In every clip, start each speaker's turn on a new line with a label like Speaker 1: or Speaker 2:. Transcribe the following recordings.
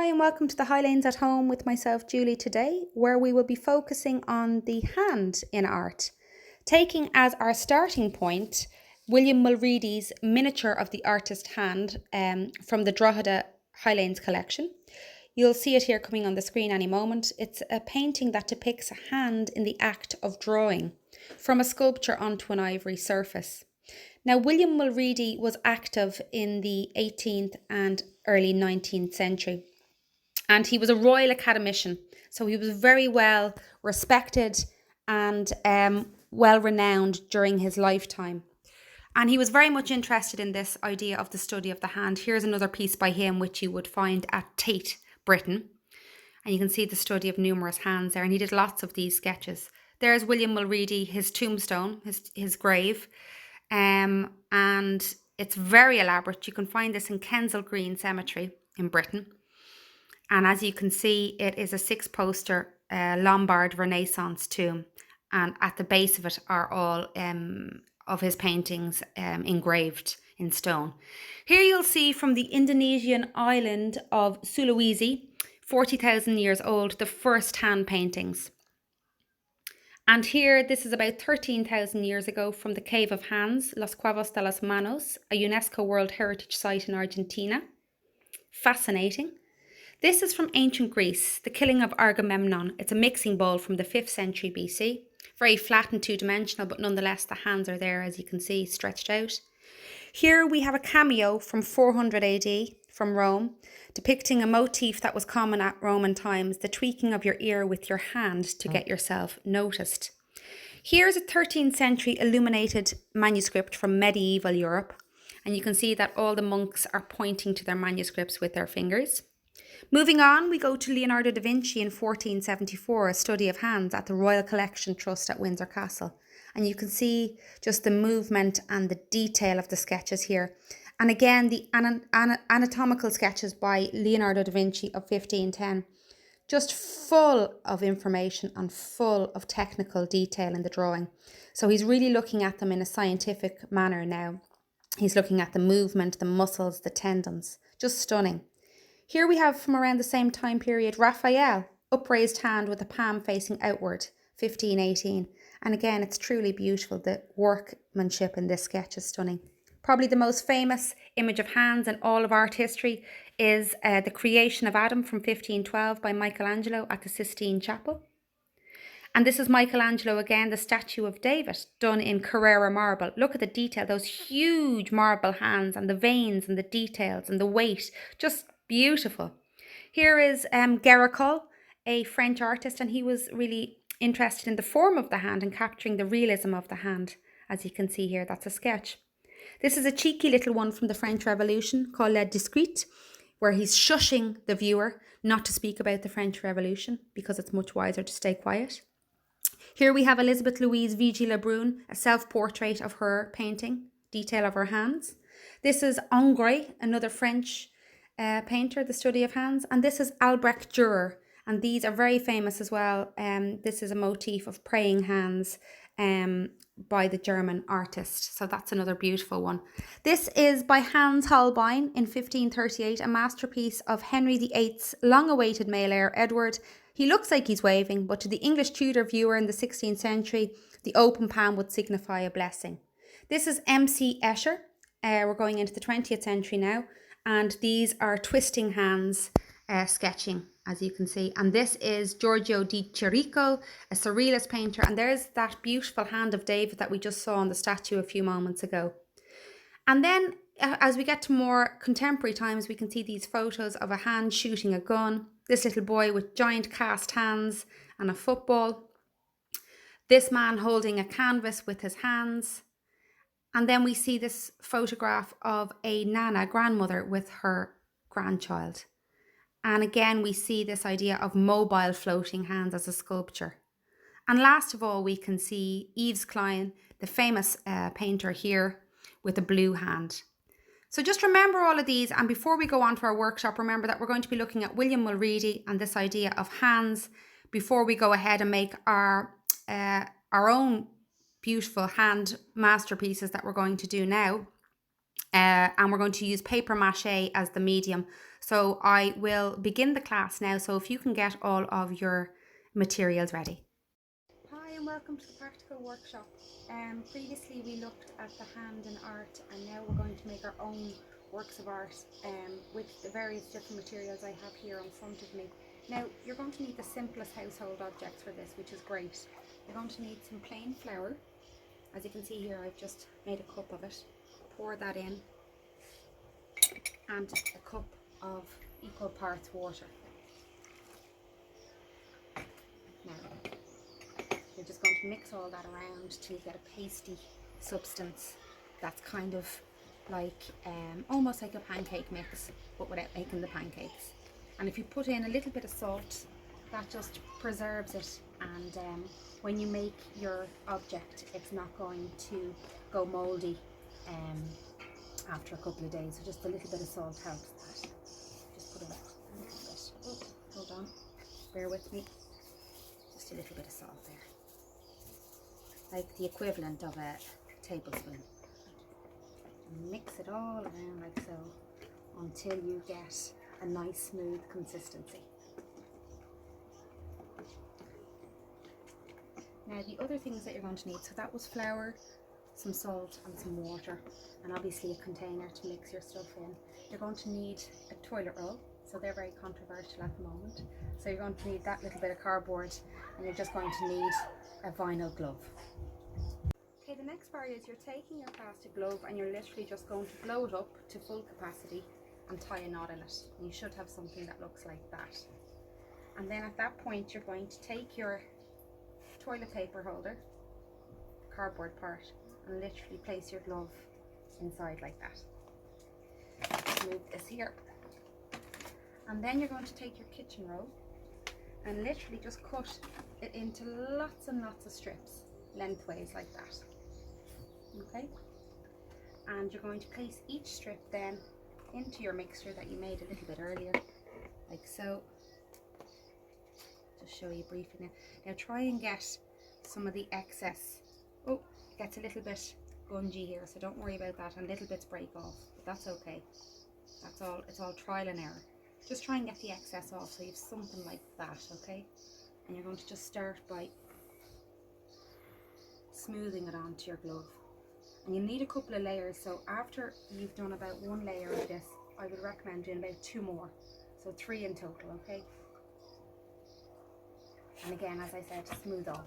Speaker 1: Hi and welcome to the Highlanes at Home with myself, Julie, today, where we will be focusing on the hand in art, taking as our starting point William Mulready's miniature of the artist hand from the Drogheda Highlanes collection. You'll see it here coming on the screen any moment. It's a painting that depicts a hand in the act of drawing from a sculpture onto an ivory surface. Now, William Mulready was active in the 18th and early 19th century, and he was a royal academician, so he was very well respected and well renowned during his lifetime. And he was very much interested in this idea of the study of the hand. Here's another piece by him, which you would find at Tate, Britain. And you can see the study of numerous hands there. And he did lots of these sketches. There's William Mulready, his tombstone, his grave. And it's very elaborate. You can find this in Kensal Green Cemetery in Britain. And as you can see, it is a 6-poster Lombard Renaissance tomb. And at the base of it are all of his paintings engraved in stone. Here you'll see from the Indonesian island of Sulawesi, 40,000 years old, the first hand paintings. And here, this is about 13,000 years ago from the Cave of Hands, Los Cuevos de las Manos, a UNESCO World Heritage Site in Argentina. Fascinating. This is from ancient Greece, the killing of Agamemnon. It's a mixing bowl from the 5th century BC. Very flat and two-dimensional, but nonetheless the hands are there, as you can see, stretched out. Here we have a cameo from 400 AD from Rome, depicting a motif that was common at Roman times, the tweaking of your ear with your hand to get yourself noticed. Here's a 13th century illuminated manuscript from medieval Europe, and you can see that all the monks are pointing to their manuscripts with their fingers. Moving on, we go to Leonardo da Vinci in 1474, a study of hands at the Royal Collection Trust at Windsor Castle. And you can see just the movement and the detail of the sketches here. And again, the anatomical sketches by Leonardo da Vinci of 1510, just full of information and full of technical detail in the drawing. So he's really looking at them in a scientific manner now. He's looking at the movement, the muscles, the tendons, just stunning. Here we have from around the same time period, Raphael, upraised hand with a palm facing outward, 1518. And again, it's truly beautiful. The workmanship in this sketch is stunning. Probably the most famous image of hands in all of art history is the creation of Adam from 1512 by Michelangelo at the Sistine Chapel. And this is Michelangelo again, the statue of David, done in Carrara marble. Look at the detail, those huge marble hands and the veins and the details and the weight, just beautiful. Here is Guericol, a French artist, and he was really interested in the form of the hand and capturing the realism of the hand. As you can see here, that's a sketch. This is a cheeky little one from the French Revolution called La Discrète, where he's shushing the viewer not to speak about the French Revolution because it's much wiser to stay quiet. Here we have Elizabeth Louise Vigée Lebrun, a self-portrait of her painting, detail of her hands. This is Ingres, another French painter, the study of hands. And this is Albrecht Dürer, and these are very famous as well. This is a motif of praying hands by the German artist. So that's another beautiful one. This is by Hans Holbein in 1538, a masterpiece of Henry VIII's long-awaited male heir, Edward. He looks like he's waving, but to the English Tudor viewer in the 16th century, the open palm would signify a blessing. This is M.C. Escher. We're going into the 20th century now, and these are twisting hands sketching, as you can see. And this is Giorgio di Chirico, a surrealist painter, and there's that beautiful hand of David that we just saw on the statue a few moments ago. And then as we get to more contemporary times, we can see these photos of a hand shooting a gun, this little boy with giant cast hands and a football, this man holding a canvas with his hands. And then we see this photograph of a nana, grandmother, with her grandchild. And again, we see this idea of mobile floating hands as a sculpture. And last of all, we can see Yves Klein, the famous painter here, with a blue hand. So just remember all of these. And before we go on to our workshop, remember that we're going to be looking at William Mulready and this idea of hands before we go ahead and make our own beautiful hand masterpieces that we're going to do now. and we're going to use papier-mâché as the medium. So I will begin the class now, so if you can get all of your materials ready. Hi and welcome to the practical workshop. Previously we looked at the hand and art, and now we're going to make our own works of art with the various different materials I have here in front of me. Now you're going to need the simplest household objects for this, which is great. You're going to need some plain flour. As you can see here, I've just made a cup of it. Pour that in, and a cup of equal parts water. Now you're just going to mix all that around till you get a pasty substance that's kind of like almost like a pancake mix, but without making the pancakes. And if you put in a little bit of salt, that just preserves it, and when you make your object, it's not going to go mouldy after a couple of days. So just a little bit of salt helps that. Just put a little bit. Oh, hold on, bear with me. Just a little bit of salt there, like the equivalent of a tablespoon. And mix it all around like so until you get a nice smooth consistency. Now the other things that you're going to need, so that was flour, some salt and some water, and obviously a container to mix your stuff in. You're going to need a toilet roll, so they're very controversial at the moment. So you're going to need that little bit of cardboard, and you're just going to need a vinyl glove. Okay, the next part is you're taking your plastic glove and you're literally just going to blow it up to full capacity and tie a knot in it. And you should have something that looks like that. And then at that point you're going to take your toilet paper holder, cardboard part, and literally place your glove inside like that. Move this here. And then you're going to take your kitchen roll and literally just cut it into lots and lots of strips, lengthways like that. Okay? And you're going to place each strip then into your mixture that you made a little bit earlier, like so. Just show you briefly now. Now try and get some of the excess. Oh, it gets a little bit gungy here, so don't worry about that, and little bits break off, but that's okay. That's all, it's all trial and error. Just try and get the excess off so you have something like that, okay? And you're going to just start by smoothing it onto your glove. And you need a couple of layers, so after you've done about one layer of this, I would recommend doing about 2 more, so 3 in total, okay? And again, as I said, smooth off.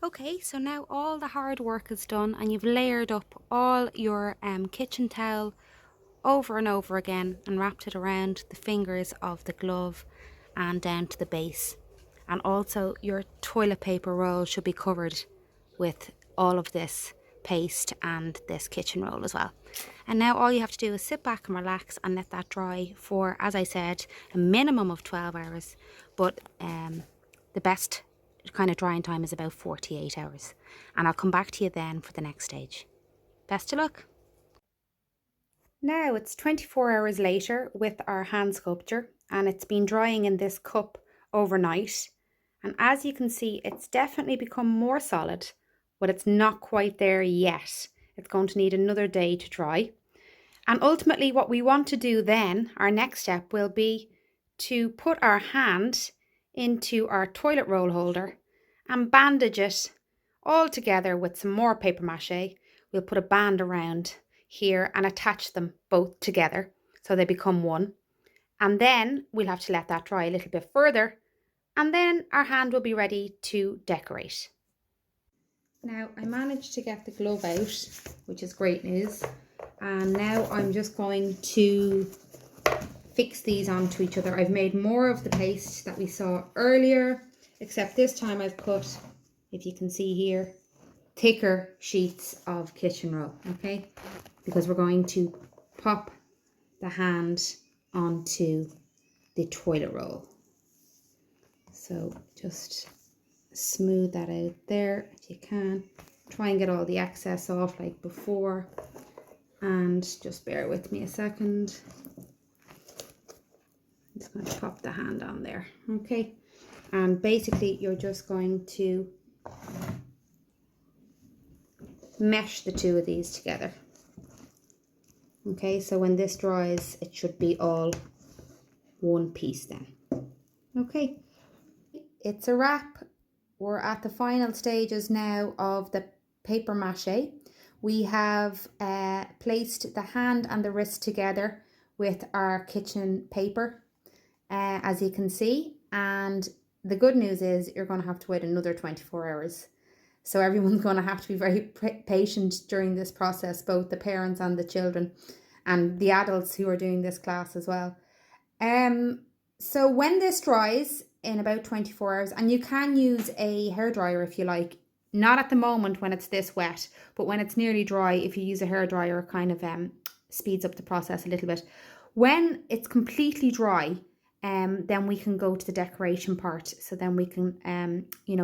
Speaker 1: Okay, so now all the hard work is done and you've layered up all your kitchen towel over and over again and wrapped it around the fingers of the glove and down to the base. And also your toilet paper roll should be covered with all of this paste and this kitchen roll as well. And now all you have to do is sit back and relax and let that dry for, as I said, a minimum of 12 hours. But the best kind of drying time is about 48 hours. And I'll come back to you then for the next stage. Best of luck. Now it's 24 hours later with our hand sculpture, and it's been drying in this cup overnight. And as you can see, it's definitely become more solid, but it's not quite there yet. It's going to need another day to dry. And ultimately what we want to do then, our next step will be to put our hand into our toilet roll holder and bandage it all together with some more papier-mâché. We'll put a band around here and attach them both together so they become one. And then we'll have to let that dry a little bit further, and then our hand will be ready to decorate. Now I managed to get the glove out, which is great news. And now I'm just going to fix these onto each other. I've made more of the paste that we saw earlier, except this time I've put, if you can see here, thicker sheets of kitchen roll, okay? Because we're going to pop the hand onto the toilet roll. So just smooth that out there if you can. Try and get all the excess off like before. And just bear with me a second. I'm just going to pop the hand on there, okay? And basically you're just going to mesh the two of these together. Okay, so when this dries, it should be all one piece then. Okay, it's a wrap. We're at the final stages now of the papier-mâché. We have placed the hand and the wrist together with our kitchen paper, as you can see. And the good news is you're going to have to wait another 24 hours. So everyone's going to have to be very patient during this process, both the parents and the children and the adults who are doing this class as well. So when this dries in about 24 hours, and you can use a hairdryer if you like, not at the moment when it's this wet, but when it's nearly dry, if you use a hairdryer, it kind of speeds up the process a little bit. When it's completely dry, then we can go to the decoration part. So then we can,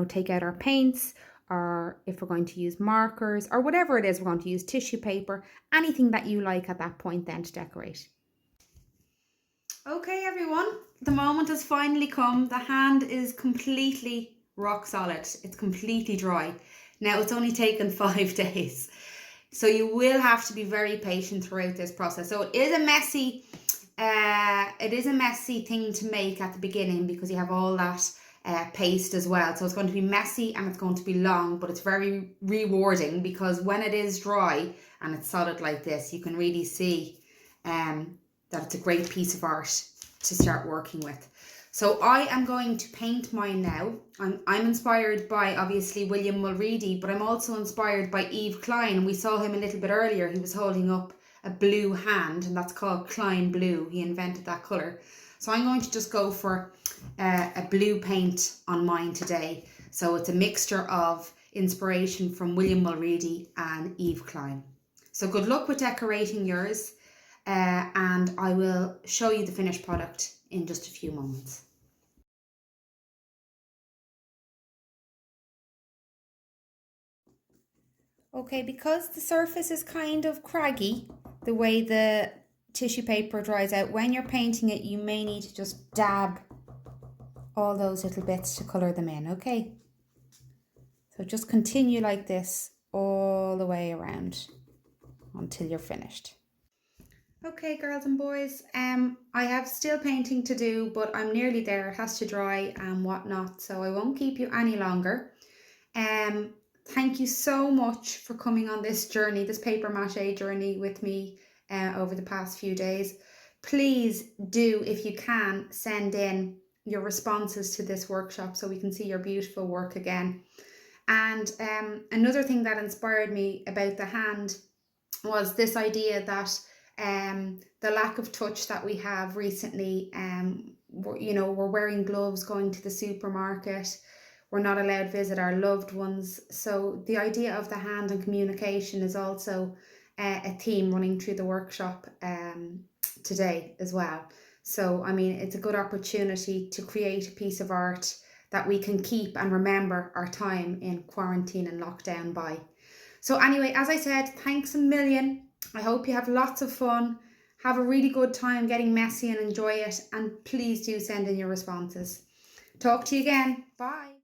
Speaker 1: take out our paints, or if we're going to use markers or whatever it is, we're going to use tissue paper, anything that you like at that point then to decorate. Okay everyone, the moment has finally come. The hand is completely rock solid. It's completely dry. Now it's only taken 5 days. So you will have to be very patient throughout this process. So it is a messy thing to make at the beginning because you have all that paste as well. So it's going to be messy and it's going to be long, but it's very rewarding because when it is dry and it's solid like this, you can really see that it's a great piece of art to start working with. So I am going to paint mine now. I'm inspired by obviously William Mulready, but I'm also inspired by Yves Klein. We saw him a little bit earlier. He was holding up a blue hand, and that's called Klein Blue. He invented that colour. So I'm going to just go for a blue paint on mine today. So it's a mixture of inspiration from William Mulready and Yves Klein. So good luck with decorating yours, and I will show you the finished product in just a few moments. Okay, because the surface is kind of craggy, the way the tissue paper dries out, when you're painting it, you may need to just dab all those little bits to colour them in, okay? So just continue like this all the way around until you're finished. Okay, girls and boys, I have still painting to do, but I'm nearly there. It has to dry and whatnot, so I won't keep you any longer. Thank you so much for coming on this journey, this papier-mâché journey with me over the past few days. Please do, if you can, send in your responses to this workshop so we can see your beautiful work again. And another thing that inspired me about the hand was this idea that the lack of touch that we have recently, we're wearing gloves going to the supermarket. We're not allowed to visit our loved ones. So the idea of the hand and communication is also a theme running through the workshop today as well. So, I mean, it's a good opportunity to create a piece of art that we can keep and remember our time in quarantine and lockdown by. So anyway, as I said, thanks a million. I hope you have lots of fun. Have a really good time getting messy and enjoy it. And please do send in your responses. Talk to you again. Bye.